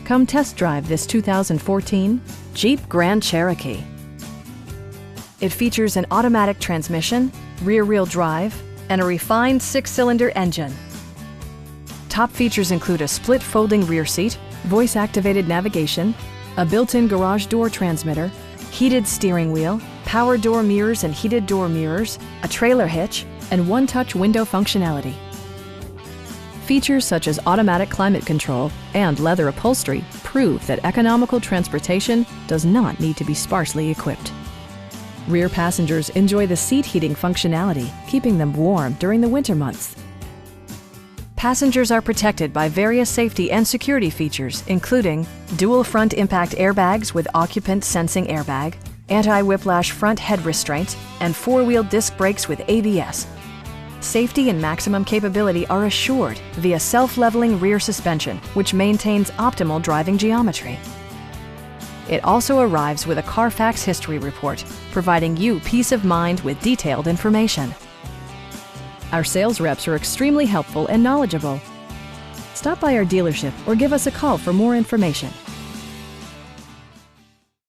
Come test drive this 2014 Jeep Grand Cherokee. It features an automatic transmission, rear-wheel drive, and a refined 6-cylinder engine. Top features include a split folding rear seat, voice-activated navigation, a built-in garage door transmitter, heated steering wheel, power door mirrors and heated door mirrors, a trailer hitch, and one-touch window functionality. Features such as automatic climate control and leather upholstery prove that economical transportation does not need to be sparsely equipped. Rear passengers enjoy the seat heating functionality, keeping them warm during the winter months. Passengers are protected by various safety and security features, including dual front impact airbags with occupant sensing airbag, anti-whiplash front head restraints, and 4-wheel disc brakes with ABS. Safety and maximum capability are assured via self-leveling rear suspension, which maintains optimal driving geometry. It also arrives with a Carfax history report, providing you peace of mind with detailed information. Our sales reps are extremely helpful and knowledgeable. Stop by our dealership or give us a call for more information.